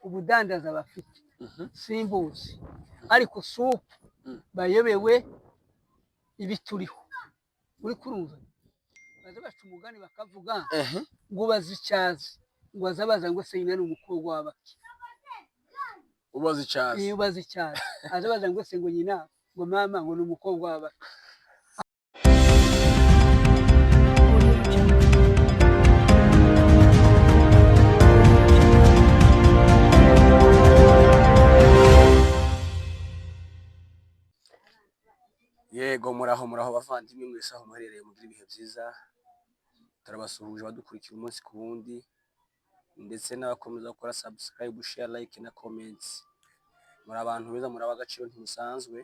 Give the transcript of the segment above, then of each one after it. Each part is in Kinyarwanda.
ubudandaza bafite simbuzi ariko supu bayobewe ibituriho uri kurumva baza baca umugani bakavuga ngo bazicyaze ngo azabaza ngo se nyina n'umukobwa w'abaki ubaza icyaze azabaza ngo se ngo nyina ngo mama ngo n'umukobwa w'abaki Yego muraho bavandimwe mwese aho muherereye mugira ibihe byiza turabasuhuje badukurikira umunsi ku wundi ndetse n'abakomeza gukora subscribe share like na comments muri abantu beza muri abagaciro ntimusanzwe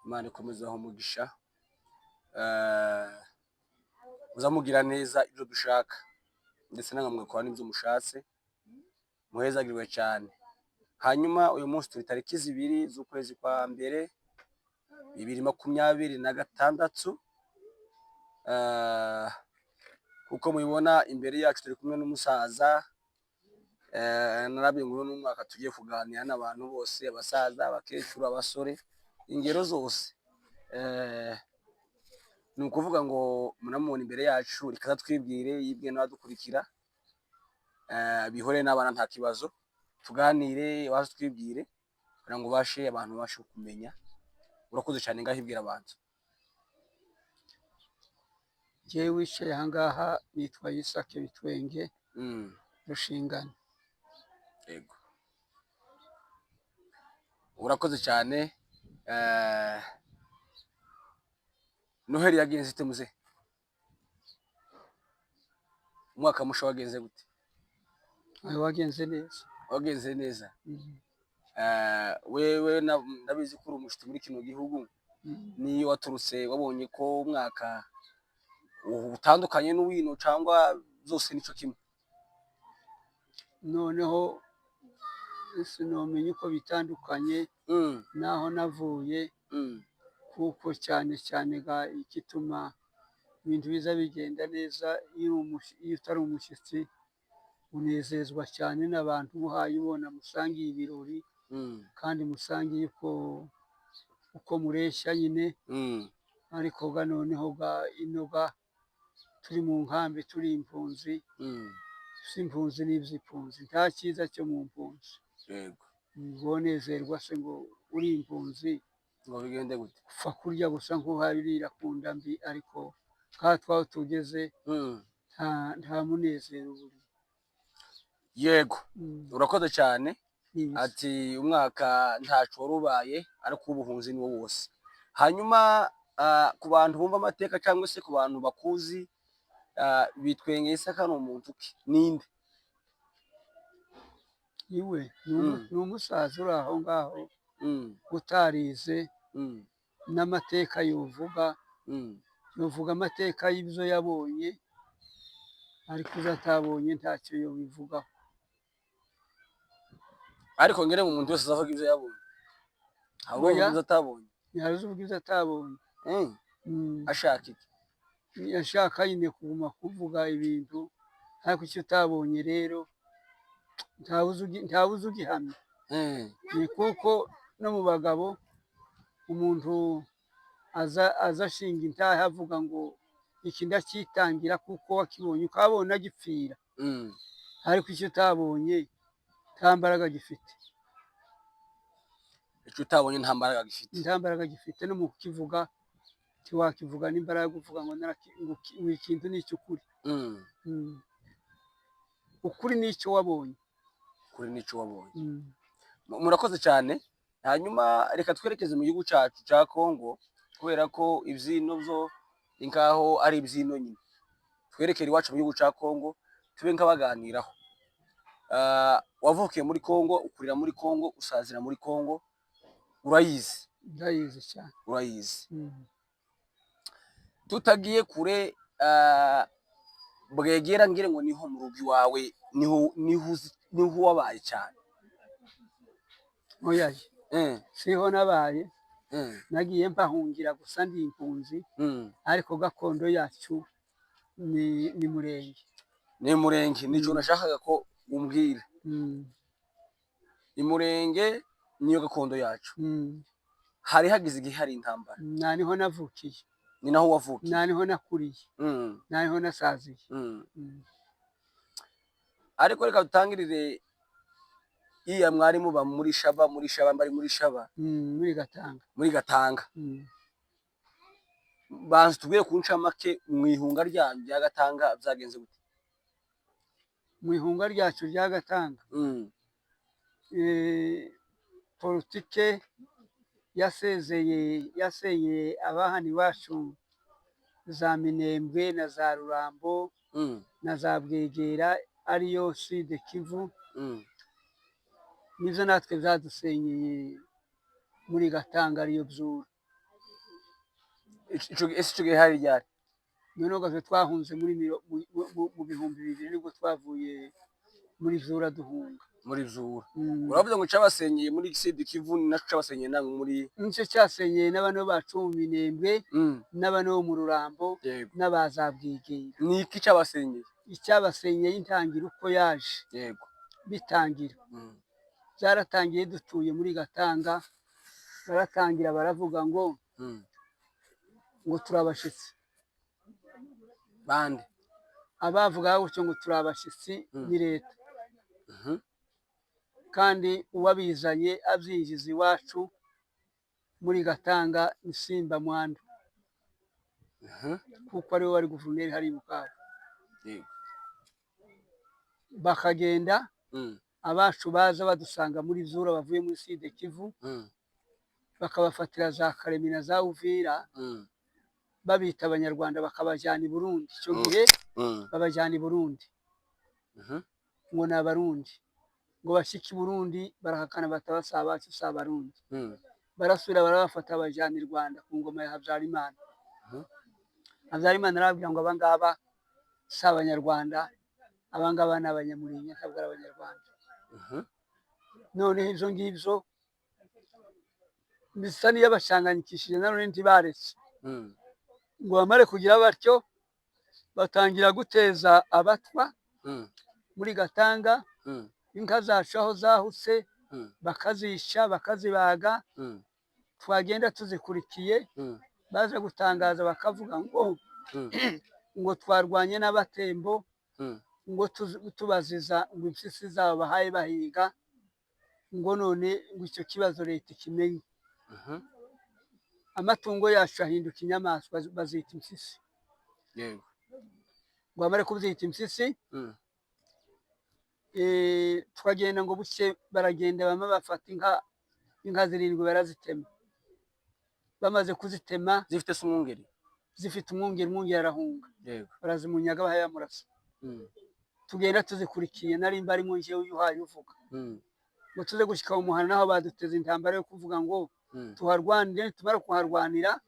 Imana ikomeza aho mugisha muzamugira neza ibyo dushaka ndetse namwe mukora n'ibyo mushatse muhezagirwe cyane hanyuma uyu munsi turi tariki 2 z'ukwezi kwa mbere 2026 kuko mubibona imbere yacu turi kumwe n'umusaza narabye ngo n'umwaka tugiye kuganira n'abantu bose abasaza abakecuru abasore ingero zose ni ukuvuga ngo munamubona imbere yacu rikaza twibwire yibwe n'abadukurikira bihore n'abana nta kibazo tuganire baje twibwire kugira ngo bashe abantu bashe kumenya urakoze cyane ngahibwira abantu jewe wicaye ahangaha nitwa Isake Bitwenge Rushingana. Yego urakoze cyane Noheli yagenze ite muze umwaka musha wagenze gute wagenze neza wewe ndabizi ko uri umushiti muri kino gihugu niyo waturutse wabonye ko umwaka utandukanye n'uwino cyangwa zose nico kimwe noneho sinomenye uko bitandukanye naho navuye kuko cyane ga ikituma ibintu biza bigenda neza iyo utari umushyitsi unezezwa cyane n'abantu muhaye ubona musangiye ibirori kandi musangiye uko mureshya nyine ariko ga noneho ga inoga turi mu nkambi turi impunzi simpunzi n'ivy'impunzi nta cyiza cyo mu mpunzi yego bonezerwa se ngo uri impunzi ngo bigende gute upfa kurya gusa nk'uhabirira ku ndambi ariko katwaho tugeze nta munezero buri yego urakoze cyane ati umwaka ntacu warubaye ariko ubuhunzi ni wo wose hanyuma ku bantu bumva amateka cyangwa se ku bantu bakuzi Bitwenge Isaka no muntu ki ninde iwe n'umusaza uri aho ngaho utarize n'amateka yovuga amateka y'ibyo yabonye ariko uzatabonye ntacyo yobivugaho ariko ngere mu muntu wese azavuga ibyo yabonye abo ibyo atabonye yaruvuga ibyo atabonye ashaka iki yashaka nyine kuguma kuvuga ibintu ariko icyo utabonye rero ntawuzi ugihamya ni kuko no mu bagabo umuntu aza ashinga intahe avuga ngo iki ndakitangira kuko wakibonye ukabona gipfira ariko icyo utabonye nta mbaraga gifite icyo utabonye nta mbaraga gifite no mu kukivuga tiwakivuga n'imbaraga uvuga ngo ikintu ni icy'ukuri ukuri n'icyo wabonye murakoze cyane hanyuma reka twerekeze mu gihugu cyacu cya Kongo kubera ko ibyino byo inkaho ari ibyino nyine twerekere iwacu mu gihugu cya Kongo tube nkabaganiraho wavukiye muri Kongo ukurira muri Kongo usazira muri Kongo ndayizi cyane tutagiye kure bwegera ngire ngo niho mu rugo iwawe niho wabaye cyane oyaje siho nabaye nagiye mbahungira gusa ndi impunzi ariko gakondo yacu ni Murenge nico nashakaga ko umbwira imurenge niyo gakondo yacu. Hari hagize igihe hari intambara? Na niho navukiye. Ni naho wavukiye? Na niho nakuriye. Na niho nasaziye. Ariko reka dutangirire iya mwarimu ba muri Shaba mbari muri Shaba. Muri Gatanga. Muri Gatanga. Banze tubwiye ku ncamake mu ihunga ryanyu rya Gatanga byagenze gute? Mu ihunga ryacu rya Gatanga. Politike yaseye abahani wacu za Minembwe na za Rurambo na za Bwegera ariyo Sud Kivu. Nizo natwe zadusenyeye muri Gatanga ariyo Byura. Ico gihe hari ryari? Noneho gaze twahunze mu 2000 nibwo twavuye muri Byura duhunga. Muri Byura. Uravuze ngo cabasenyeye muri Sud Kivu naco cabasenyeye namwe muri nico cyasenyeye n'abano bacu mu Minembwe n'abano mu Rurambo n'abaza Bwegera. Ni iki cabasenyeye? Icyabasenyeye intangira uko yaje. Yego. Bitangira. Byaratangiye dutuye muri Gatanga. Baratangira baravuga ngo turabashitsi. Bande? Abavuga gutyo ngo turabashitsi ni leta. Kandi uwabizanye abyinjiza iwacu muri Gatanga ni Simba Mwanda. Kuko ariwe wari guverineri hari Bukavu. Bakagenda abacu baza badusanga muri Byura bavuye muri Sud Kivu. Bakabafatira za Karemi na za Uvira. Babita abanyarwanda bakabajyana i Burundi. Icyo gihe babajyana i Burundi. Ngo ni Abarundi. Ngo bashike i Burundi barahakana batabasaba abacu si Abarundi. Barasubira barabafata abajyana i Rwanda ku ngoma ya Habyarimana. Habyarimana arababwira ngo abangaba si Abanyarwanda, abangaba ni Abanyamulenge ntabwo ari Abanyarwanda. Noneho ibyo ngibyo bisa n'iyabashanganyikishije none ntibaretse. Ngo bamare kugira batyo batangira guteza abatwa muri Gatanga. Inka zacu aho zahutse bakazisha bakazibaga. Twagenda tuzikurikiye baje gutangaza bakavuga ngo twarwanye n'abatembo, ngo tubaziza ngo impyisi zabo bahaye bahiga, ngo none ngo icyo kibazo leta ikimenye. Amatungo yacu ahinduka inyamaswa bazita impyisi. Yego. Ngo bamare kubyita impyisi. Twagenda ngo buke baragenda bama bafata inka 7 barazitema. Bamaze kuzitema zifite umwungeri. Zifite umwungeri arahunga. Yego. Barazimunyaga bahaya murasa. Tugenda tuzikurikiye nari mbari mu nje uyuhaye uvuga. Ngo tuze gushika mu muhana naho baduteze intambara yo kuvuga ngo tuharwanire, tumara kuharwanira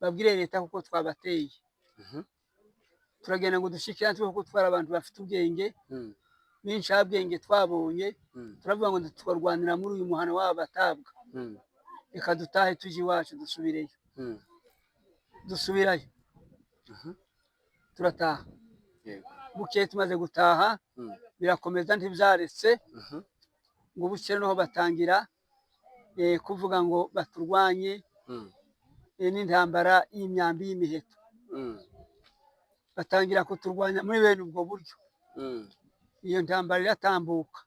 babwire leta kuko twabateye. Turagenda ngo dushike yantu kuko twara abantu bafite ubwenge. N'incabwenge twabonye turavuga ngo twarwanira muri uyu muhana w'abatabwa. Reka dutahe tuje iwacu dusubireyo. Dusubirayo. Turataha. Bukeye tumaze gutaha birakomeza ntibyaretse. Ngo bukeye noho batangira kuvuga ngo baturwanye n'intambara y'imyambi y'imiheto. Batangira kuturwanya muri bene ubwo buryo. Iyo ntambara iratambuka.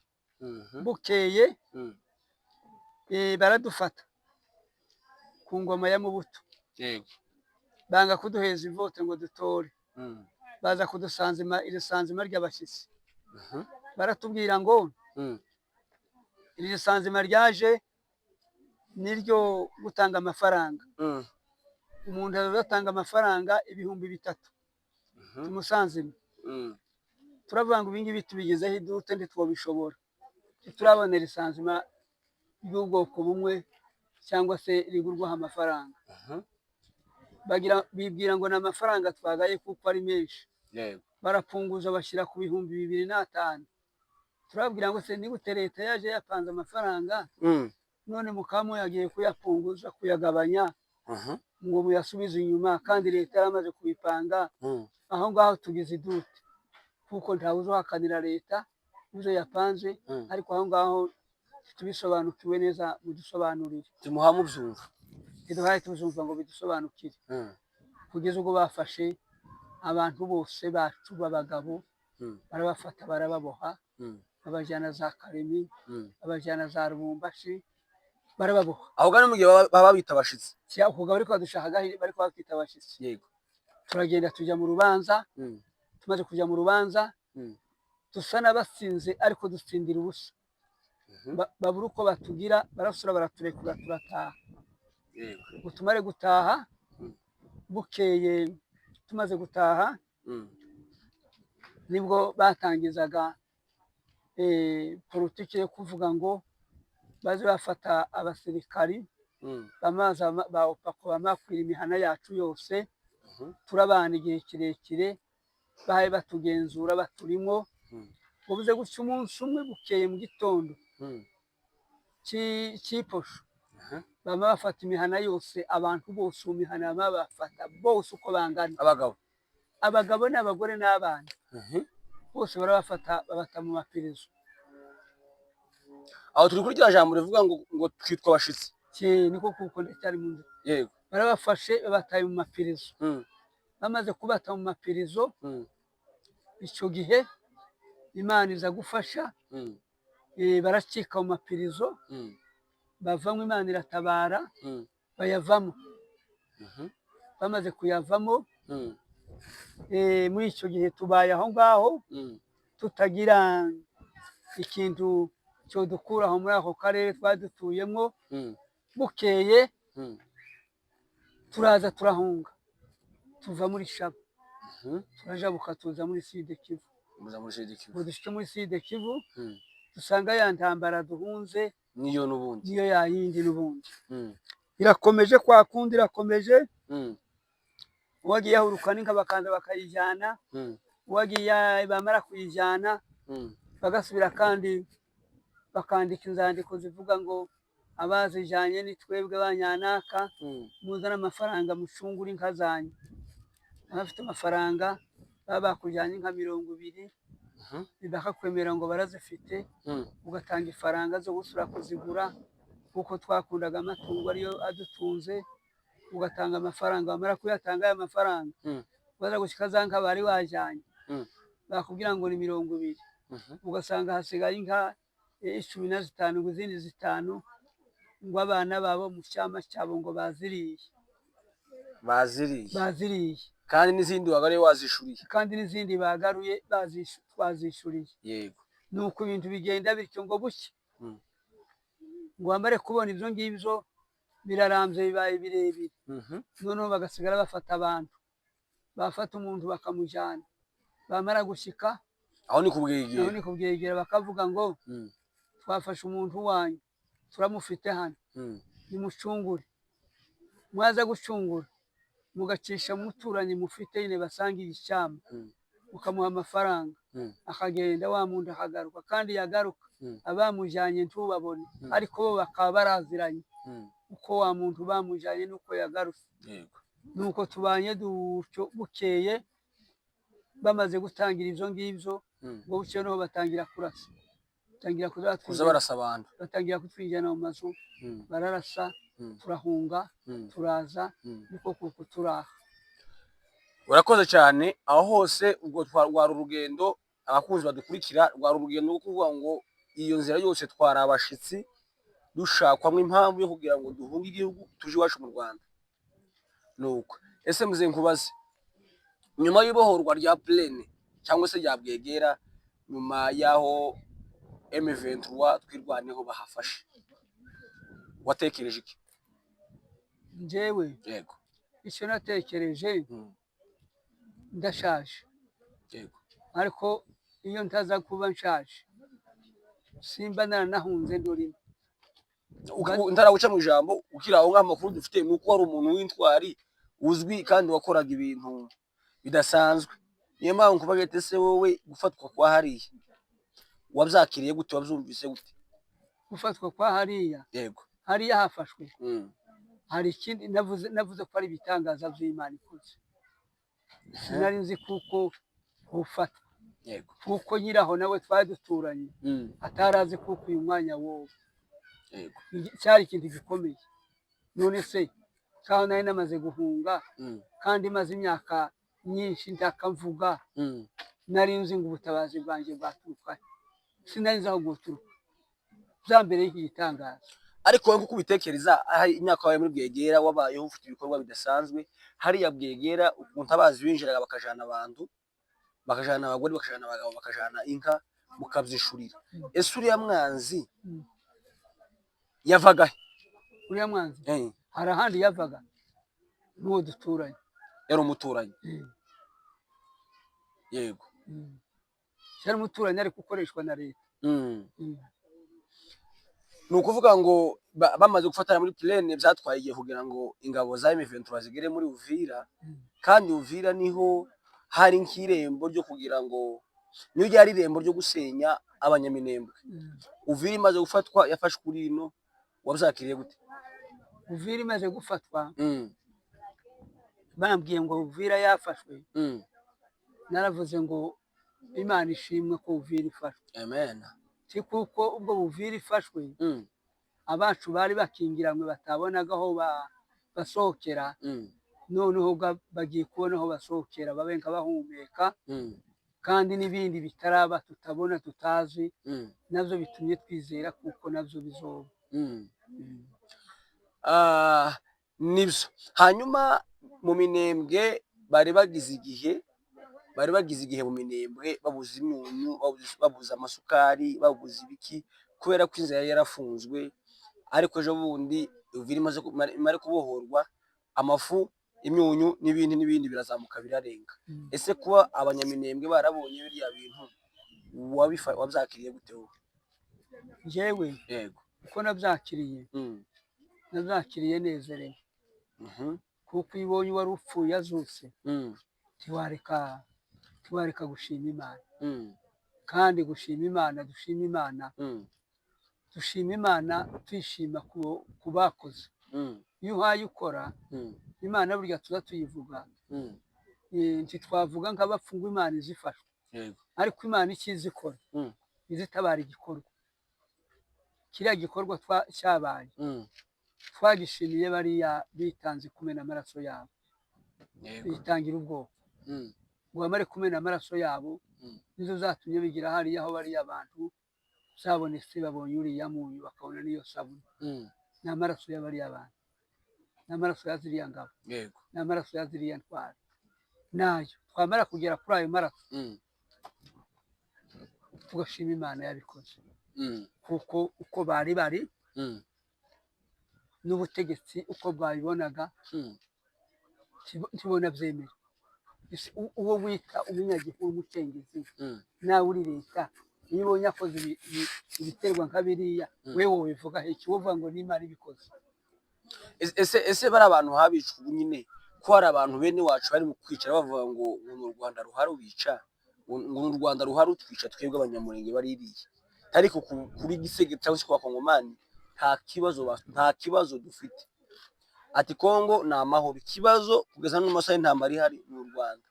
Bukeye baradufata ku ngoma ya Mubuto. Yego. Banga kuduheza ivote ngo dutore. Baza kudusanzima irisanzima ry'abashitsi. Baratubwira ngo irisanzima ryaje niryo gutanga amafaranga. Umuntu azatanga amafaranga 3,000 tumusanzima. Turavuga ngo ibingibi tubigezeho idute ndi twobishobora. Turabonera isanzima y'ubwoko bumwe cyangwa se rigurwaho amafaranga. Bibwira ngo n'amafaranga twagaye kuko ari menshi. Yego. Barapunguza bashyira ku 2,500. Turabwira ngo se ni gute leta yaje yapanze amafaranga none mukamo yagiye kuyapunguza kuyagabanya ngo muyasubize inyuma kandi leta yaramaze kubipanga. Aho ngaho tugize idute kuko ntawe uzohakanira leta ibyo yapanze, ariko aho ngaho tubisobanukiwe neza, mudusobanurire. tumuha mubyumva, ntiduhaye tuzumva ngo bidusobanukire. Kugeza ubwo bafashe abantu bose bacu b'abagabo, barabafata barababoha, babajyana za Karemi, babajyana za Lubumbashi, barababoha. aho gani mu gihe baba babita abashitsi, ahubwo bari kwadushaka bari kwita abashitsi. yego, turagenda tujya mu rubanza, tumaze kujya mu rubanza dusa n'abatsinze, ariko dutsindira ubusa. babura uko batugira, barasura baraturekura, turataha. ngo tumare gutaha, bukeye tumaze gutaha, nibwo batangizaga politiki yo kuvuga ngo baze bafata abasirikari bamaza bamakwira imihana yacu yose, turabana igihe kirekire, bahaye batugenzura baturimo. ubuze gutya umunsi umwe, bukeye mu gitondo cy'iposho, bama bafata imihana yose, abantu bose mu mihana bama bafata bose uko bangana, abagabo n'abagore n'abana, bose barabafata babata mu mapirizo. aho turi kuri rya jambo rivuga ngo twitwa abashitsi, niko kuko ndacyari mu nzira. yego, barabafashe babataye mu mapirizo. bamaze kubata mu mapirizo, icyo gihe Imana iza gufasha, baracika mu mapirizo, bavamo, Imana iratabara, bayavamo. bamaze kuyavamo, muri icyo gihe tubaye aho ngaho, tutagira ikintu cyo dukuraho muri ako karere twari dutuyemo. bukeye turaza turahunga, tuva muri Shaba, turajabuka tuza muri Sud Kivu. dushike muri Sud Kivu, dusanga ya ntambara duhunze niyo n'ubundi, niyo yayindi n'ubundi. irakomeje, kwa kundi irakomeje. uwagiye ahuruka n'inka bakaza bakayijyana, uwagiye bamara kuyijyana, bagasubira kandi bakandika inzandiko zivuga ngo abazijyanye ni twebwe banyanaka, muzana amafaranga mucungura inka zanyu. abafite amafaranga baba bakujyanye inka 200, bakakwemera ngo barazifite, ugatanga ifaranga zo gusura kuzigura, kuko twakundaga amatungo ariyo adutunze. ugatanga amafaranga, bamara kuyatanga aya mafaranga, baza gushika za nka bari wajyanye, bakubwira ngo ni 200, ugasanga hasigaye inka 15, ngo izindi 5, ngo abana babo mu cyama cyabo ngo baziriye, kandi n'izindi wagaruye wazishuriye, kandi n'izindi bagaruye twazishuriye. yego, nuko ibintu bigenda bityo ngo buke. ngo bamare kubona ibyo ngibyo birarambye, bibaye birebire. noneho bagasigara bafata abantu, bafata umuntu bakamujyana, bamara gushika aho ni kubwegera, bakavuga ngo twafashe umuntu wanyu, turamufite hano, nimucungure. mwaza gucungura, mugacisha muturanye mufite nyine basangiye icyama, mukamuha amafaranga, akagenda, wa muntu akagaruka, kandi yagaruka abamujyanye ntubabone, ariko bo bakaba baraziranye uko wa muntu bamujyanye nuko yagarutse. nuko tubanye dutyo. bukeye bamaze gutangira ibyo ngibyo, ngo bukeye noneho batangira kurasa, kuza barasa abantu, batangira kutwijyana mu mazu, bararasa, turahunga, turaza, niko kuko turaha. urakoze cyane. aho hose ubwo rwari urugendo, abakunzi badukurikira, rwari urugendo rwo kuvuga ngo iyo nzira yose twari abashitsi, dushakwamo impamvu yo kugira ngo duhunge igihugu tuje iwacu mu Rwanda. nuko ese muze nkubaze, nyuma y'ibohorwa rya Plene cyangwa se rya Bwegera, nyuma yaho M23 twirwaneho bahafashe, watekereje iki? Njyewe yego, icyo natekereje, ndashaje, yego, ariko iyo ntaza kuba nshaje simba naranahunze ndorimo. ntaraguca mu ijambo, ukiri aho ngaho amakuru dufite ni uko wari umuntu w'intwari uzwi kandi wakoraga ibintu bidasanzwe. niyo mpamvu kuvuga ati ese wowe gufatwa kwa hariya wabyakiriye gute, wabyumvise gute? gufatwa kwa hariya, yego, hariya hafashwe, hari ikindi navuze ko ari ibitangaza by'Imana ikoze. sinari nzi kuko ufatwa yego kuko nyiraho nawe twari duturanye atarazi kuko uyu mwanya wowe yego cyari ikintu gikomeye. None se kandi nari namaze guhunga kandi maze imyaka myinshi ndakamvuga, nari nzi ngo ubutabazi bwanjye bwaturuka, sinari nzi aho bwuturuka bya mbere y'iki gitangaza. ariko wowe kuko ubitekereza imyaka wawe muri Bwegera wabayeho ufite ibikorwa bidasanzwe, hariya Bwegera mutabazi binjiraga bakajana abantu, bakajana abagore, bakajana abagabo, bakajana inka mukabyishurira. Ese uriya mwanzi yavaga he? Uriya mwanzi hari ahandi yavaga, n'uwo duturanye, yari umuturanyi. Yego yari umuturanyi ariko ukoreshwa na leta. ni ukuvuga ngo bamaze gufatana muri plane byatwaye igihe kugira ngo ingabo za M23 zigere muri Uvira, kandi Uvira niho hari nk'irembo ryo kugira ngo niyo ryari irembo ryo gusenya abanyaminembwe. Uvira imaze gufatwa yafashwe kuri ino, wabyakiriye gute? Uvira imaze gufatwa bambwiye ngo Uvira yafashwe, naravuze ngo Imana ishimwe ko Uvira ifashwe. Amen. kuko ubwo Uvira ifashwe abacu bari bakingiranywe batabonaga aho basohokera, noneho bagiye kubona aho basohokera babenga bahumeka, kandi n'ibindi bitaraba tutabona tutazi, nabyo bitumye twizera kuko nabyo bizoba. Nibyo. Hanyuma mu Minembwe bari bagize igihe mu Minembwe babuze imyunyu, babuze amasukari, babuze ibiki kubera ko inzira yarafunzwe, ariko ejo bundi Uvira imare kubohorwa, amafu, imyunyu n'ibindi birazamuka birarenga. Ese kuba abanyaminembwe barabonye biriya bintu wabyakiriye gute wowe? Jewe Yego uko nabyakiriye, nabyakiriye nezerewe, kuko iyo ubonye wari upfuye azutse ntiwareka gushima Imana. Kandi gushima Imana, dushima Imana twishima ku bakoze. Iyo uhaye ukora Imana burya tuza tuyivuga, ntitwavuga nk'abapfungwa Imana izifashwe, ariko Imana ikizi ikora izitabara igikorwa. Kiriya gikorwa cyabaye twagishimiye bariya bitanze kumena amaraso yabo, bitangira ubwoko ngo bamare kumena amaraso yabo, nizo zatumye bigira hariya aho bariya abantu zabonetse, babonye uriya munyu bakabona n'iyo sabuni. Ni amaraso y'abariya abantu, ni amaraso ya ziriya ngabo, ni amaraso ya ziriya ntwari. Nayo twamara kugera kuri ayo maraso tugashima Imana yabikoze, kuko uko bari n'ubutegetsi uko bwabibonaga ntibona byemera. Uwo wita umunyagihugu w'umucengezi nawe uri leta, iyo ubonye akoze ibiterwa nka biriya, wewe bivuga iki? Wovuga ngo n'Imana ibikoze. Ese bari abantu habicwa ubu nyine ko hari abantu bene wacu bari mu kwicara bavuga ngo u Rwanda ruhari ubica, ngo u Rwanda ruhari utwica twebwe abanyamurenge baririye, ariko kuri Gisege cyangwa se kwa Kongomani nta kibazo dufite. Ati Kongo ni amahoro, ikibazo kugeza n'amasaha y'intambara ihari mu Rwanda.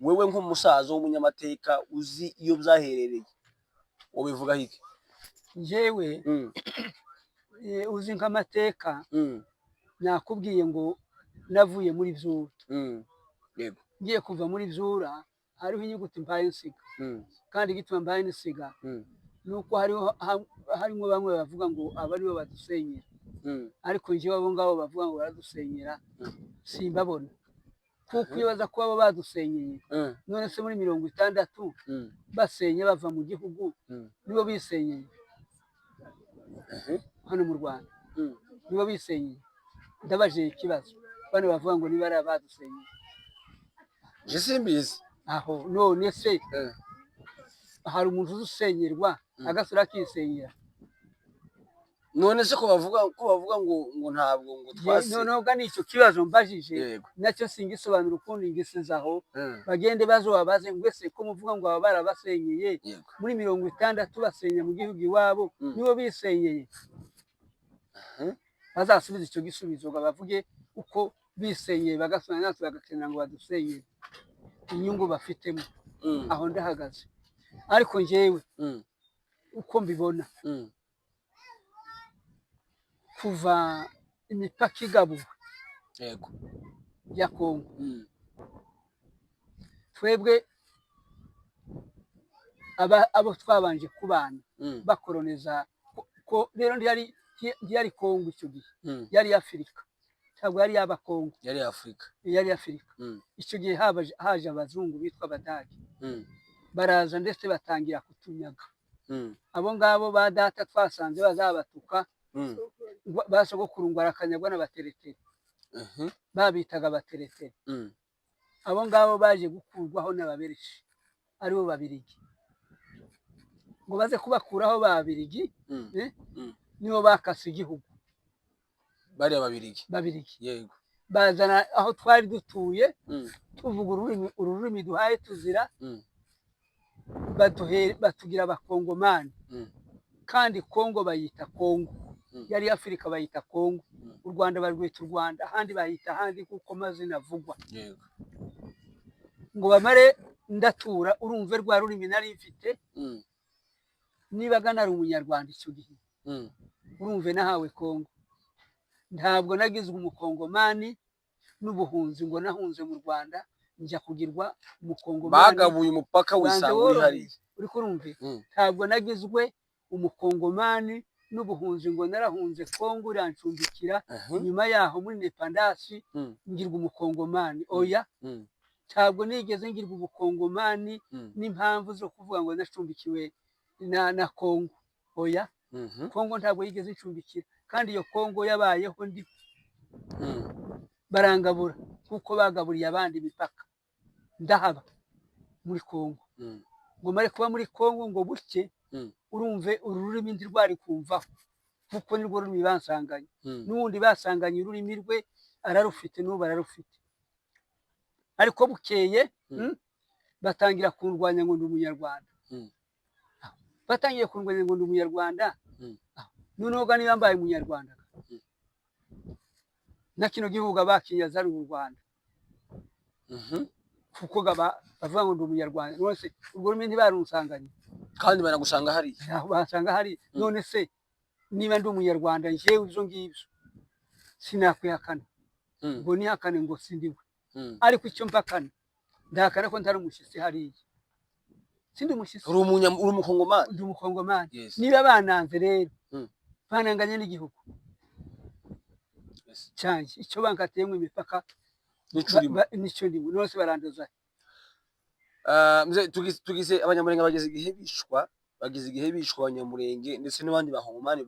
Wewe nk'umusaza w'umunyamateka uzi iyo byaherereye, ubivuga iki? Jewe uzi nk'amateka, nakubwiye ngo navuye muri Byura. Yego ngiye kuva muri Byura hariho inyuguti mbaye nsiga, kandi igituma mbaye nsiga nuko harimo bamwe bavuga ngo aba aribo badusenyera, ariko njyewe abo ngabo bavuga ngo baradusenyera simbabona, kuko iyo baza kuba badusenyeye, none se muri 60 basenye bava mu gihugu nibo bisenyeye hano mu Rwanda, nibo bisenyeye. Ndabaje ikibazo, bane bavuga ngo niba ari abadusenyeye, je simbizi aho none se hari umuntu uzusenyerwa agasura akisenyera? None se ko bavuga ngo ntabwo ngo twase, noneho ga nicyo kibazo mbajije, nacyo singisobanura ukundi ngisizaho. Bagende bazobabaze ngo ese ko muvuga ngo aba barabasenyeye muri 60 basenya mu gihugu iwabo nibo bisenyeye, bazasubiza icyo gisubizo bavuge uko bisenyeye, bagasubira natwe bagakenera ngo badusenyere inyungu bafitemo. aho ndahagaze ariko njyewe uko mbibona kuva imipaka igabuwe yego ya Kongo twebwe abo twabanje kubana bakoloniza ko rero ntiyari Kongo icyo gihe yari Afurika ntabwo yari yaba Kongo yari Afurika icyo gihe haje abazungu bitwa Abadage baraza ndetse batangira kutunyaga abo ngabo ba data twasanze bazabatuka basogokuru ngo arakanyagwa n'abatereteri babitaga abatereteri abo ngabo baje gukurwaho n'ababereshi aribo babirigi ngo baze kubakuraho babirigi nibo bakase igihugu bari babirigi yego bazana aho twari dutuye tuvuga ururimi duhaye tuzira batugira abakongomani kandi Kongo bayita Kongo yari Afurika bayita Kongo u Rwanda barwita u Rwanda ahandi bayita ahandi kuko mazina avugwa ngo bamare ndatura urumve rwa rurimi nari mfite nibaga nari umunyarwanda icyo gihe urumve nahawe Kongo ntabwo nagizwe umukongomani n'ubuhunzi ngo nahunze mu Rwanda njya kugirwa umukongomani bagabuye umupaka wisanga uri hariya uri kurumve ntabwo nagizwe umukongomani n'ubuhunzi ngo narahunze Kongo urancumbikira nyuma yaho muri independence ngirwa umukongomani oya ntabwo nigeze ngirwa umukongomani n'impamvu zo kuvuga ngo nacumbikiwe na Kongo oya Kongo ntabwo yigeze icumbikira kandi iyo Kongo yabayeho ndi barangabura kuko bagaburiye abandi imipaka ndahaba muri Kongo ngo mare kuba muri Kongo ngo buke urumve ururimi ndi rwari kumvaho kuko nirwo rurimi bansanganye n'ubundi basanganye ururimi rwe ararufite n'ubu ararufite ariko bukeye batangira kurwanya ngo ndi umunyarwanda batangiye kurwanya ngo ndi umunyarwanda noneho ga niba mbaye umunyarwanda na kino gihugu abakinyaza ari u Rwanda kuko bavuga ngo ndi umunyarwanda none urwo rurimi ntibarunsanganye kandi baragusanga hari basanga hari none se niba ndi umunyarwanda njyewe izo ngibyo sinakwihakana ngo nihakane ngo sindiwe ariko icyo mpakana ndahakana ko ntari umushyitsi hariya sindi umushyitsi uri umukongomani ndi umukongomani niba bananze rero bananganye n'igihugu cyanjye icyo bankatiyemo imipaka nicyo ndimo nose baranduza tugize abanyamurenge bageze igihe bishwa abanyamurenge ndetse n'abandi bahongomani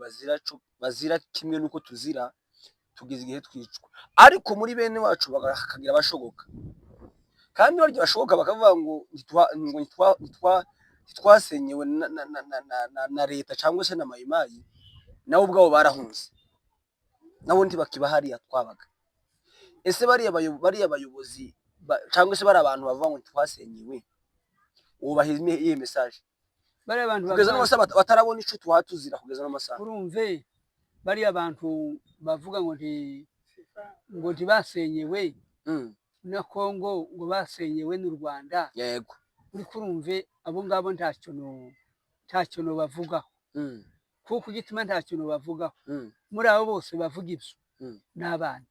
bazira kimwe nuko tuzira tugize igihe twicwa ariko muri bene wacu bakagira abashoboka kandi baryo bashoboka bakavuga ngo ntitwasenyewe na leta cyangwa se na mayimayi nabo ubwabo barahunze nabo ntibakiba hariya twabaga ese bariya bayobozi cyangwa se bari abantu bavuga ngo twasenyewe ubahize iyi message bari abantu kugeza n'amasaha batarabona ico tuhatuzira kugeza n'amasaha urumve bari abantu bavuga ngo ntibasenyewe na Kongo ngo basenyewe n'u Rwanda yego uri kurumve abo ngabo ntacyo no bavugaho kuko igituma ntacyo no bavugaho muri abo bose bavuga ibyo n'abana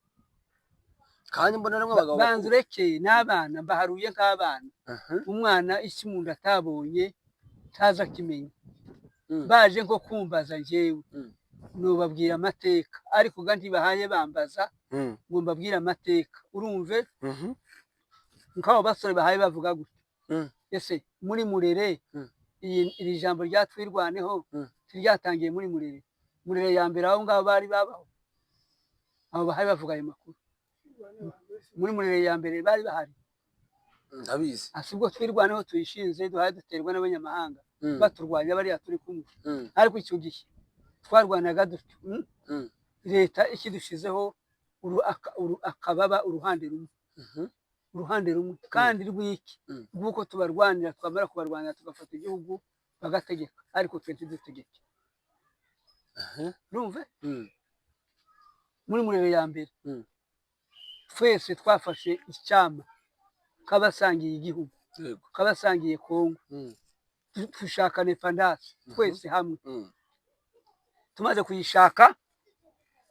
kandi mbona namwe abagabo banzurekeye n'abana mbaharuye nk'abana umwana isi mu nda atabonye taza kimenya baje nko kumbaza njyewe nubabwira amateka ariko kandi bahaye bambaza ngo mbabwire amateka urumve nk'abo basore bahaye bavuga gutya ese muri Murere iri jambo ryatwirwaneho ryatangiye muri Murere ya mbere aho ngabo bari babaho abo bahaye bavuga ayo makuru muri Murere ya mbere bari bahari ndabizi asubwo twirwaneho tuyishinze duhaye duterwa n'abanyamahanga baturwanya bari turi kumwe ariko icyo gihe twarwanaga dutyo leta ikidushizeho akababa uruhande rumwe kandi rw'iki rw'uko tubarwanira twamara kubarwanira tugafata igihugu bagategeka ariko twe ntidutegeke urumve muri Murere ya mbere twese twafashe icyama kabasangiye igihugu kabasangiye Kongo dushaka independence twese hamwe. Tumaze kuyishaka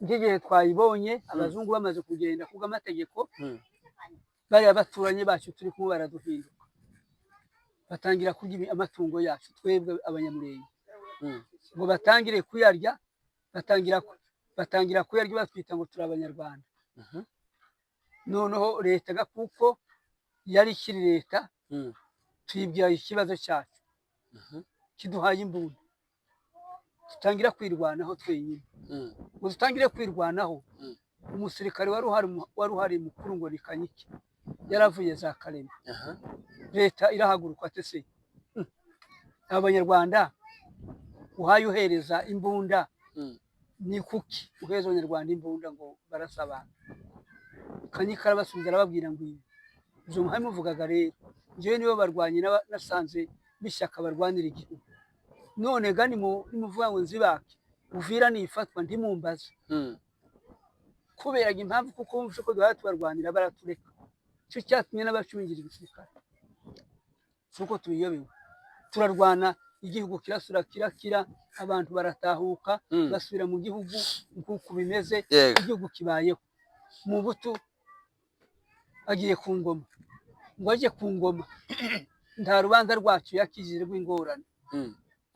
igihe twayibonye abazungu bamaze kugenda kuga amategeko bari abaturanye bacu turi kumwe baraduhinduka batangira kurya amatungo yacu twebwe abanyamurenge ngo batangire kuyarya batangira kuyarya batwita ngo turi abanyarwanda. Noneho leta kuko yari ikiri leta tuyibwira ikibazo cyacu kiduhaye imbunda tutangira kwirwanaho twenyine ngo dutangire kwirwanaho. Umusirikare wari uhari mukuru ngo ni Kanyike yaravuye za Karema leta irahaguruka ate se abanyarwanda uhaye uhereza imbunda ni kuki uheza abanyarwanda imbunda ngo barasaba? Kanyike arabasubiza arababwira ngo izo muhaye muvugaga rero njyewe nibo barwanyi nasanze bishyaka barwanira igihugu none gani nimuvuga ngo nzibake Uvira nifatwa ndimumbaza kubera impamvu kuko bumvise ko duhora tubarwanira baratureka. Cyo cyatumye n'abacungira igisirikare suko tubiyobewe turarwana igihugu kirasura kirakira abantu baratahuka basubira mu gihugu nkuko bimeze igihugu kibayeho. Mu butu agiye ku ngoma ngo aje ku ngoma nta rubanza rwacu yakijije rw'ingorane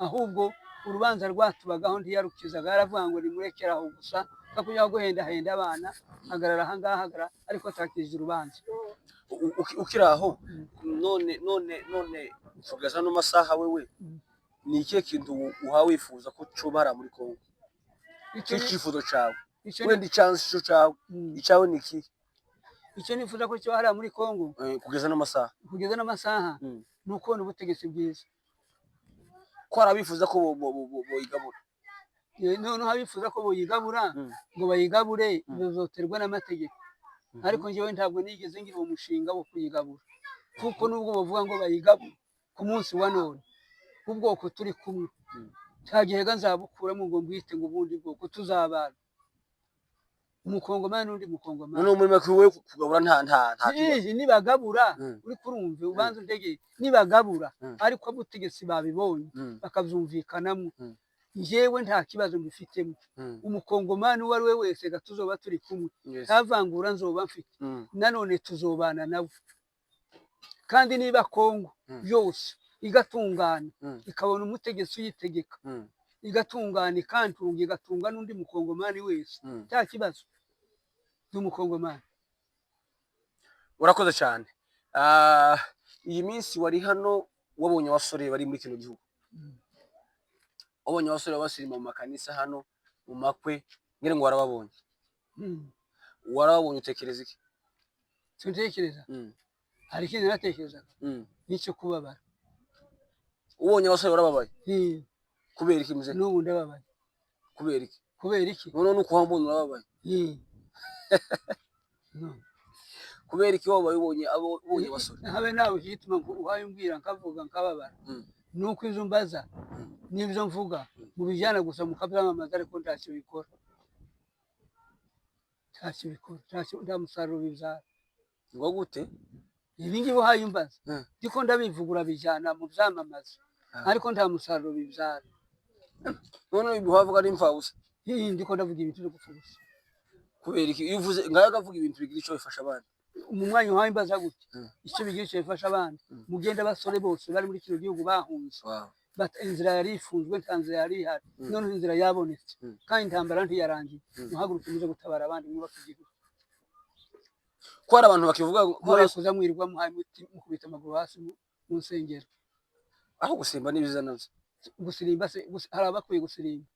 ahubwo urubanza rwatubagaho ntiyarukizaga yaravuga ngo nimurekeraho gusa kakujya guhenda abana hagarara ahangaha hagarara ariko atakije urubanza. Ukiraho none tugaza no masaha wewe ni ikihe kintu uhawe wifuza ko cobara muri Kongo? Icyifuzo cawe wenda chance cawe icyawe ni iki? Icyo nifuza ko cyo hari muri Kongo kugeza no masaha nuko n'ubutegetsi bwiza ko arabifuza ko boyigabura none habifuza ko boyigabura ngo bayigabure bizoterwa n'amategeko ariko njyewe ntabwo nigeze ngira uwo mushinga wo kuyigabura kuko nubwo bavuga ngo bayigabure ku munsi wa none ubwoko turi kumwe cyagihega nzabukuramo ngo mbwite ngo ubundi bwoko tuzabana umukongomani n'undi mukongomani none muri make wewe kugabura nta nibagabura uri kurumve ubanza ndege nibagabura ariko abutegetsi babibonye bakavyumvikanamo njyewe nta kibazo mbifitemo umukongomani uwo ari we wese gatuzoba turi kumwe ntavangura nzoba mfite nanone tuzobana nabo kandi niba Kongo yose igatungana ikabona umutegetsi uyitegeka igatungana ikantunga igatunga n'undi mukongomani wese nta kibazo n'umukongomani. Urakoze cyane. Iyi minsi wari hano wabonye abasore bari muri kino gihugu wabonye abasore basirima mu makanisa hano mu makwe ngire ngo warababonye utekereza iki? Sintekereza hari ikintu natekerezaga nicyo kubabara. Ubonye abasore barababaye kubera iki muze? N'ubu ndababaye kubera iki none uko wambona urababaye kubera iki wabaye ubonye abasore habe nawe hituma uhaye umbwira nkavuga nkababara nuko izo mbaza n'ibyo mvuga mu bijyana gusa mukabyamamaza ariko ntacyo bikora nta musaruro bibyara. ngo gute ibi ngibi uhaye umbaza ndiko ndabivugura bijyana mu byamamaza ariko nta musaruro bibyara. none bihavuga ari imfabusa ndiko ndavuga ibintu byo gupfubusa kubera iki iyo uvuze ngaho agavuga ibintu bigira icyo bifasha abandi mu mwanya uhaye imbaza gute icyo bigira icyo bifasha abandi mugenda abasore bose bari muri kino gihugu bahunze inzira yari ifunzwe nta nzira yari ihari none inzira yabonetse kandi intambara ntiyarangiye muhaguruke muze gutabara abandi mwubaka igihugu. Ko hari abantu bakivuga ko kuza mwirwa muhaye muti mukubita amaguru hasi mu nsengero aho gusimba n'ibiza navyo gusirimba se hari abakwiye gusirimba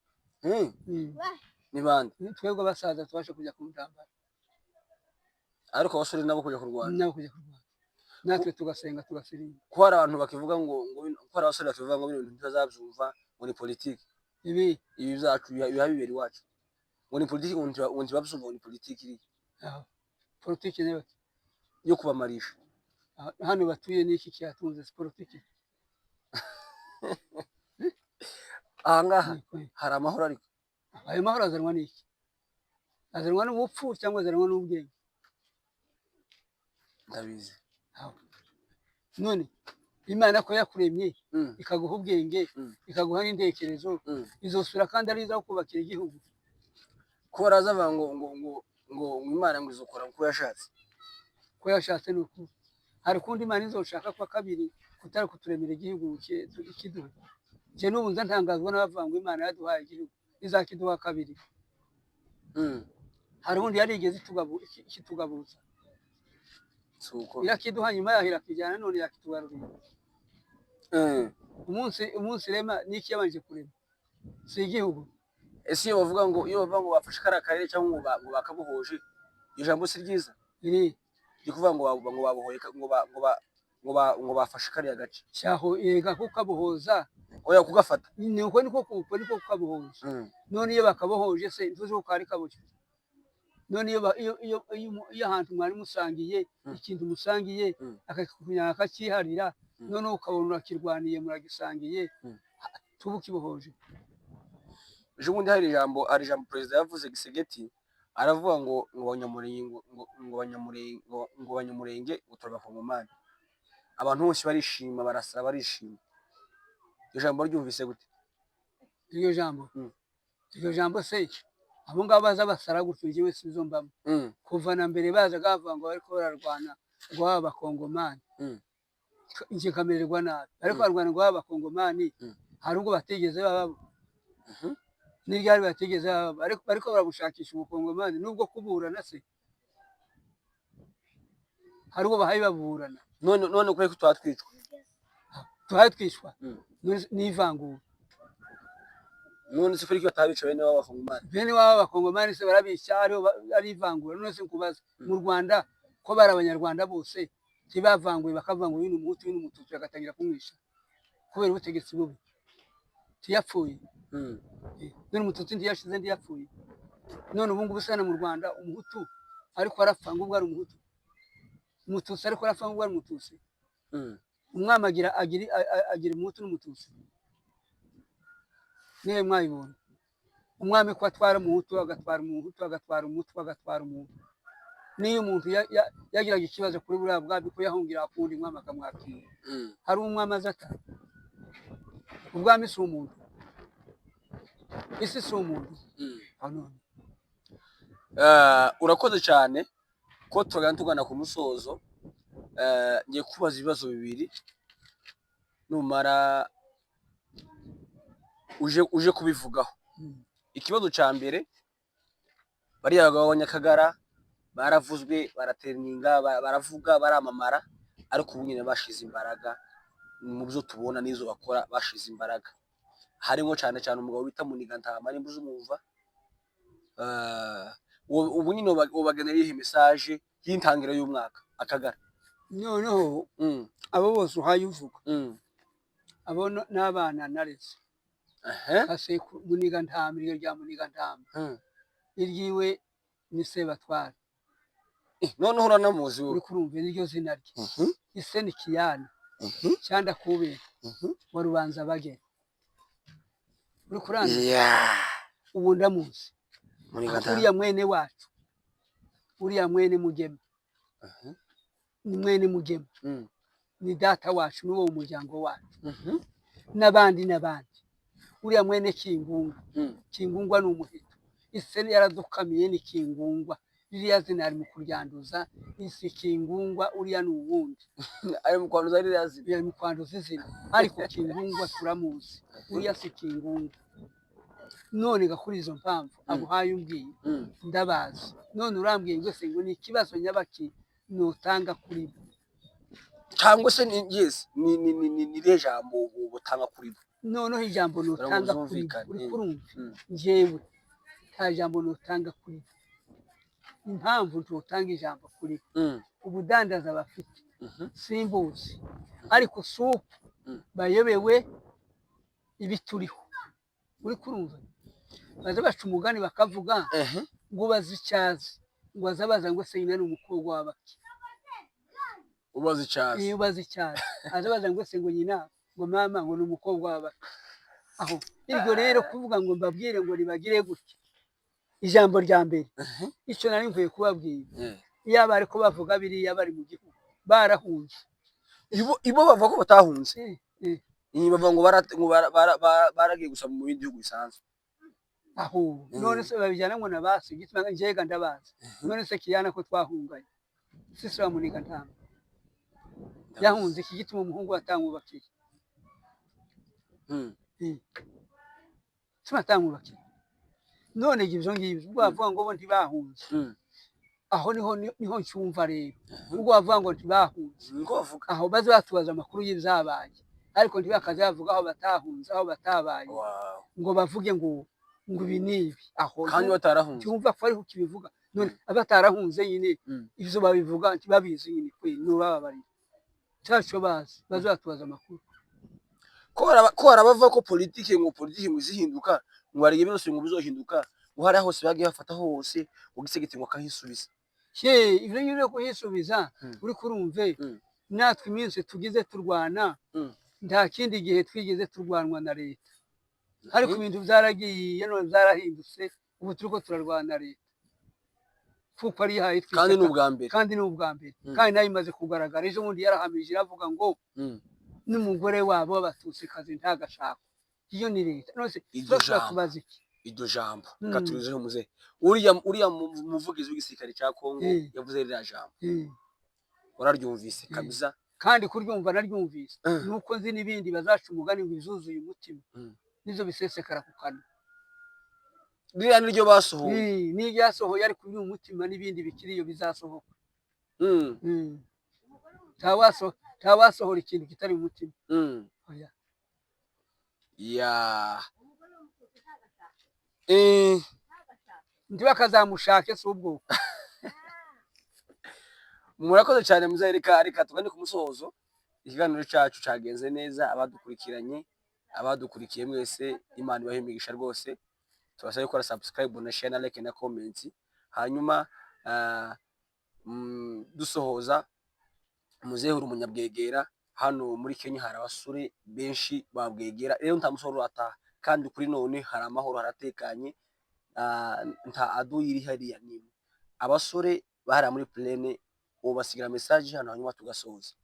ni bande twebwe abasaza tubashe kujya ku ntambara ariko abasore nabo kujya kurwana natwe tugasenga tugasirimba. Ko hari abantu bakivuga ngo ko hari abasore bakivuga ngo ibintu ntibazabyumva ngo ni politiki ibi byacu bibera iwacu ngo ni politiki ngo ntibabyumva ngo ni politiki iri politiki nayo yo kubamarisha hano batuye n'iki cyatunze politiki ahangaha hari amahoro ariko ayo mahoro azanwa n'iki? Azanwa n'ubupfu cyangwa azanwa n'ubwenge? ndabizi none Imana ko yakuremye ikaguha ubwenge ikaguha n'intekerezo izosura kandi ari iza kubakira igihugu ko barazavuga ngo Imana ngo izokora uko yashatse ko yashatse nuko hari kundi Imana izoshaka kwa kabiri kutari kuturemera igihugu ikiduha je n'ubu nza ntangazwa n'abavuga ngo Imana yaduhaye igihugu izakiduha kabiri hari undi yarigeze ikitugabuza suko irakiduha nyuma yaho irakijyana none yakitugarurira umunsi rema niki yabanje kurema si igihugu ese iyo bavuga ngo bafashe kara karere cyangwa ngo bakabuhoje ijambo si ryiza kuvuga ngo babuhoye ngo bafashe kariya gace cyaho yega kukabuhoza oya kugafata niko kukabuhoza none iyo bakabuhoje se ntuzi ko kari kabucyo none iyo ahantu mwari musangiye ikintu musangiye akakunyaka akakiharira none ukabona urakirwaniye muragisangiye tubukibohoje ejo bundi hari ijambo perezida yavuze Gisegeti aravuga ngo Abanyamurenge gutorwa ku ngomane abantu bose barishima barasaba barishima iryo jambo ryumvise gute iryo jambo se abo ngabo baza basara gutyo njyewe sizombamo kuva na mbere baza gavuga ngo bariko bararwana ngo abakongomani nje kamererwa nabi ariko barwana ngo abakongomani hari ubwo bategeze bababo n'iryari bategeze bababo ariko baragushakisha umukongomani nubwo kuburana se hari ubwo bahaye baburana none kuri ko twatwicwa n'ivangura none se kuri ko batabica bene w'abakongomani se barabica ari ivangura none se kubaza mu Rwanda ko bari abanyarwanda bose tibavanguye bakavangura uyu n'umuhutu uyu n'umututsi bagatangira kumwisha kubera ubutegetsi bubi tiyapfuye none umututsi ntiyashize ndiyapfuye none ubu ngubu sana mu Rwanda umuhutu ariko arapfa ngo ubwo ari umuhutu umututsi ariko arapfa ngo ubwo ari umututsi umwami agira umuhutu n'umututsi niwe mwayibona umwami ko atwara umuhutu agatwara umuhutu agatwara umuhutu agatwara umuntu niyo umuntu yagiraga ikibazo kuri buriya bwami ko yahungira kundi umwami akamwakira hari umwami azata ubwami si umuntu isi si umuntu urakoze cyane ko tugana ku musozo ngiye kubaza ibibazo bibiri numara uje kubivugaho ikibazo cya mbere bariya bagabo b'Abanyakagara baravuzwe baraterninga baravuga baramamara ariko ubu nyine bashize imbaraga mu byo tubona n'izo bakora bashize imbaraga harimo cyane umugabo bita Muniga Ntama nimba uzumva ubu nyine ubagenera iyi message y'intangiro y'umwaka Akagara noneho abo bose uhaye uvuga abo n'abana naretse kase Muniga Ntama iryo rya Muniga Ntama iryiwe ni Sebatware noneho uranamuzi uri kurumva iryo zina rye ise ni Kiyana cyanda kubera wa Rubanza bagera uri kuranza ubu ndamuzi uriya mwene wacu uriya mwene Mugema ni mwene Mugema ni data wacu n'uwo umuryango wacu n'abandi uriya mwene Kingungwa ni umuhito ise yaradukamiye ni Kingungwa ririya zina ari mu kuryanduza isi Kingungwa uriya ni uwundi ari mu kwanduza ririya zina ari mu kwanduza izina ariko Kingungwa turamuzi uriya si Kingungwa none gakuri izo mpamvu abuhaye umbwiye ndabazi none urambwiye ngo se ngo ni ikibazo nyabaki notanga kuri bo cyangwa se ni jambo ubutanga kuri bo noneho ijambo notanga kuri bo uri kurumva njyewe nta jambo notanga kuri bo impamvu ntotanga ijambo kuri bo ubudandaza bafite simbuzi ariko supu bayobewe ibituriho uri kurumva baza baca umugani bakavuga ngo bazicyaze ngo azabaza ngo se nyina ni umukobwa w'abaki ubazicyaze iyo bazicyaze azabaza ngo se ngo nyina ngo mama ngo ni umukobwa w'abaki aho iryo rero kuvuga ngo mbabwire ngo ribagire gutya ijambo rya mbere icyo nari mvuye kubabwira iyo ariko bavuga biriya bari mu gihugu barahunze ibo bavuga ko batahunze Eh, bavuga ngo baragiye gusaba mu bindi bihugu bisanzwe aho none se babijyana ngo nabasi gituma njega ndabazi none se kiyana ko twahunganye sisi wa muniga ntamba yahunze iki gituma umuhungu atamwubakiye sima atamwubakiye none ivyo ngivyo ubwo bavuga ngo bo ntibahunze aho niho ncumva rero ubwo bavuga ngo ntibahunze aho baze batubaza amakuru y'ivyabaye ariko ntibakaze bavuga aho batahunze aho batabaye ngo bavuge ngo ibi nibi aho kandi batarahunze cyumva ko ariho kibivuga none abatarahunze nyine ivyo babivuga ntibabizi nyine kwe no bababari cyaco baze batubaza amakuru ko harabava ko politike ngo muzihinduka ngo hari byose ngo bizohinduka ngo hari hose bagiye bafata hose ugisegete ngo kahisubiza ivyo nyine ko hisubiza uri kurumve natwe iminsi tugize turwana nta kindi gihe twigeze turwanwa na leta ariko ibintu byaragiye none byarahindutse ubu turiko turarwana leta kuko ari hayi kandi n'ubwa mbere kandi nayo imaze kugaragara ejo bundi yarahamije iravuga ngo n'umugore wabo w'abatutsikazi ntagashaka iyo ni leta none se tubaza iki iryo jambo katurizeho muze uriya muvugizi w'igisirikare cya Kongo yavuze ririya jambo uraryumvise kabisa kandi kuryumva naryumvise nuko nzi n'ibindi bazaca umugani ngo izuzuye umutima nizo bisesekara ku kanwa biriya niryo basohoye n'iryo yasohoye ariko uyu umutima n'ibindi bikiriyo bizasohoka ntawasohora ikintu kitari mu mutima oya ntibakazamushake si ubwoko murakoze cyane muzereka reka tugane ku musozo ikiganiro cyacu cagenze neza abadukurikiye mwese Imana ibahimigisha rwose tubasaba gukora subscribe na share na like na comment hanyuma dusohoza muzehura umunyabwegera hano muri Kenya hari abasore benshi babwegera rero nta musoro ataha kandi kuri none hari amahoro haratekanye nta aduyiri hariya nimwe abasore bahara muri plane ubasigira message hano hanyuma tugasoza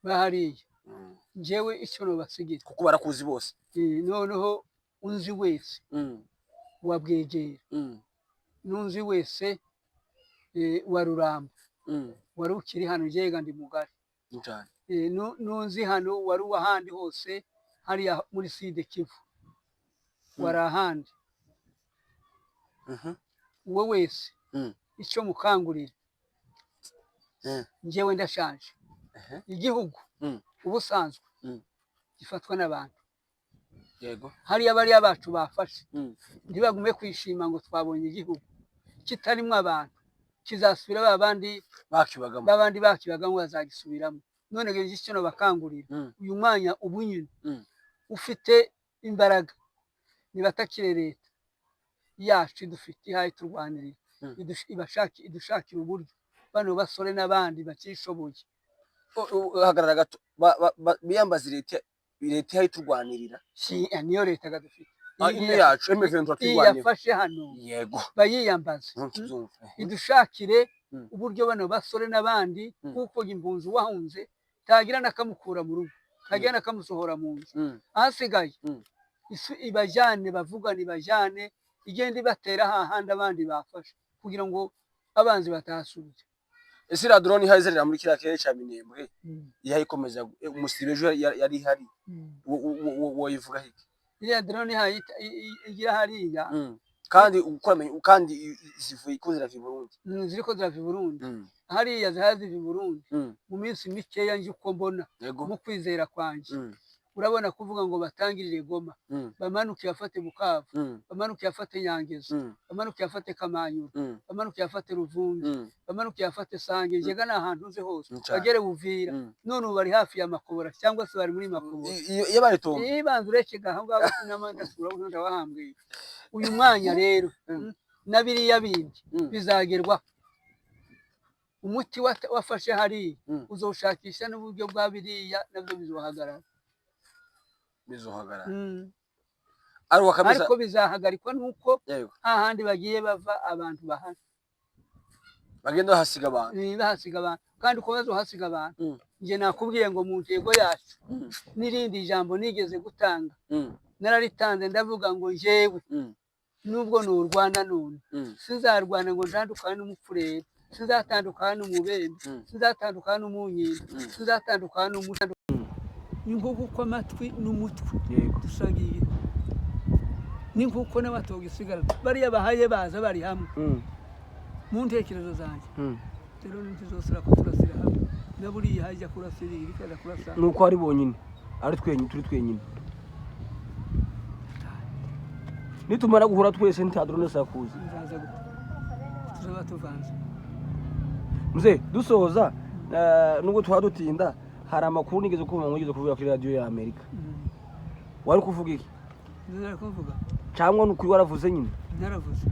bahariye njewe icyo no basigira kuko barakuzi bose noneho unzi wese wabwegera nunzi wese wa Ruramba wari ukiri hano njega ndi mugari nunzi hano wari ahandi hose hariya muri Sud Kivu wari ahandi uwo wese icyo mukangurira njyewe ndashaje igihugu ubusanzwe gifatwa n'abantu yego hariya bariya bacu bafashe ntibagume kwishima ngo twabonye igihugu kitarimwo abantu kizasubira babandi bakibagamo bazagisubiramo none ngeje icyo no bakangurira uyu mwanya ubunyine ufite imbaraga nibatakire leta yacu dufite ihaye turwanirira idushakira uburyo bano basore n'abandi bakishoboye hagarara gato biyambaza leta ihaye turwanirira niyo leta gadufite imwe yacu M23 yafashe hano yego bayiyambaza idushakire uburyo bano basore n'abandi kuko impunzi wahunze tagira nakamukura mu rugo tagira nakamusohora mu nzu ahasigaye ibajane bavuga nibajane igenda ibatera hahandi abandi bafashe kugira ngo abanzi batasubize ese la drone ihazerera muri kiriya kirere cya Minembwe ihayikomeza umusibejo yari hari woyivuga hiki iriya drone igira hariya kandi zivuye kuzira vi Burundi ziriko ziravi Burundi hariya zihazi vi Burundi mu minsi mikeya nje uko mbona mu kwizera kwanje urabona kuvuga ngo batangirire Goma bamanuke yafate Bukavu bamanuke yafate Nyangezo bamanuke yafate Kamanyura bamanuke yafate Ruvumbi bamanuke yafate Sange njega n'ahantu nze hose bagere Buvira none bari hafi ya Makobora cyangwa se bari muri Makobora iyo bari tomba ibanze ureke aho ngaho n'amanda sura ubundi wahambwe uyu mwanya rero nabiriya bindi bizagerwa umuti wafashe hari uzoshakisha n'uburyo bwa biriya nabyo bizohagarara ariko bizahagarikwa nuko hahandi bagiye bava abantu bahari bagenda bahasiga abantu bahasiga abantu kandi uko bazohasiga abantu njye nakubwiye ngo mu ntego yacu n'irindi jambo nigeze gutanga nararitanze ndavuga ngo njyewe nubwo ni urwana none sinzarwana ngo ntandukane n'umupfureri sinzatandukana n'umubembe sinzatandukana n'umunyinda sinzatandukana n'umushando ni nk'uko amatwi n'umutwe dusangiye ni nk'uko n'abatoga isigara bariya bahaye baza bari hamwe mu ntekerezo zanjye rero ntizosira ko turasira hamwe na buriya hajya kurasira iri kaza kurasa nuko ari bonyine ari turi twenyine nitumara guhura twese ntadrone sakuza nzaza tuzaba tuvanze mze dusoza nubwo twadutinda hari amakuru nigeze kumva ngigeze kuvuga kuri radio ya Amerika wari kuvuga iki nari kuvuga cyangwa nukuri waravuze nyine naravuze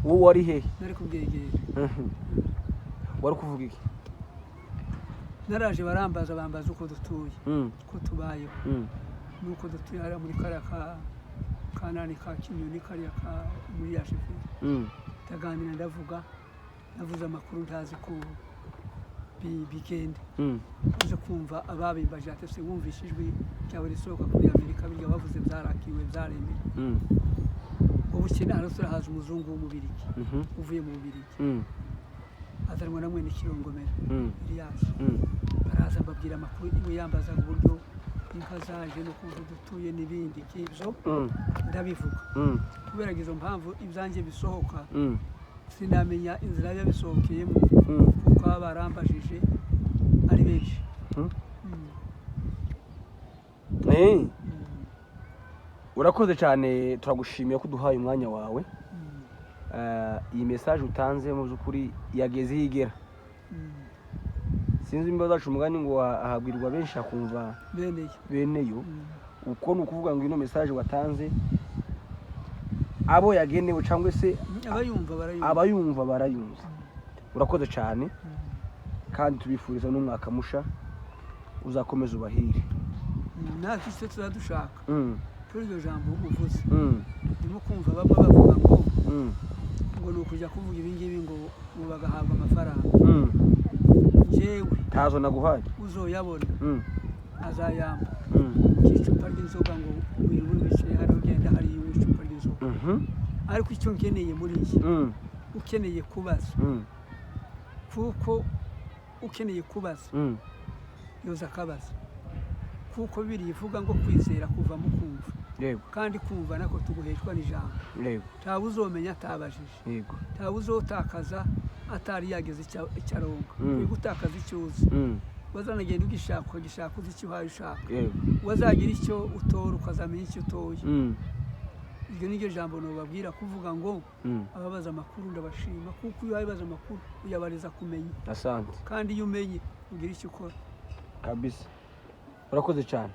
wowe wari hehe nari kubwegera wari kuvuga iki naraje bambaza uko dutuye ko tubayeho nuko dutuye hari muri kariya kanani ka Kinyoni kariya ka muri ya sheferi taganira navuze amakuru ntazi ko bigende uze kumva ababimbaje ati se wumvishe ijwi cyawe risohoka kuri Amerika birya bavuze byarakiwe byaremeye ubu cyane arasura haza umuzungu w'umubiriki uvuye mu Bubirigi azanwa na mwene Kirongomera Elias baraza babwira amakuru iwe yambaza uburyo inka zaje no kuntu dutuye n'ibindi kibyo ndabivuga kubera izo mpamvu ibyanjye bisohoka sinamenya inzira yabisohokeyemo kuko barambajije ari benshi urakoze cyane turagushimiye ko duhaye umwanya wawe iyi message utanze mu byukuri yageze yigera sinzi imbaza zacu umugani ngo ahabwirwa benshi akumva beneyo uko ni ukuvuga ngo ino message watanze abo yagenewe cyangwa se abayumva barayumva urakoze cyane kandi tubifuriza n'umwaka musha uzakomeza ubahire natwe se tuzadushaka kuri iryo jambo uvuze ndimo kumva bamwe bavuga ngo ni ukujya kuvuga ibingibi ngo bagahabwa amafaranga njyewe ntazo naguhaye uzoyabona azayamba icupa ry'inzoga ngo wirirwe wicaye hano ugenda hariya icupa ry'inzoga ariko icyo nkeneye muri iki ukeneye kubaza kuko ukeneye kubaza yoza akabaza kuko birivuga ngo kwizera kuva mu kumva kandi kumva nako tuguheshwa n'ijambo ntawe uzomenya atabajije ntawe uzotakaza atari yageze icyaronga gutakaza icyo uzi wazanagenda ugishaka uzi icyo uhaye ushaka wazagira icyo utora ukazamenya icyo utoye iryo niryo jambo nubabwira kuvuga ngo ababaza amakuru ndabashima kuko iyo wabaza amakuru uyabariza kumenya asante kandi iyo umenye ugira icyo ukora kabisa urakoze cyane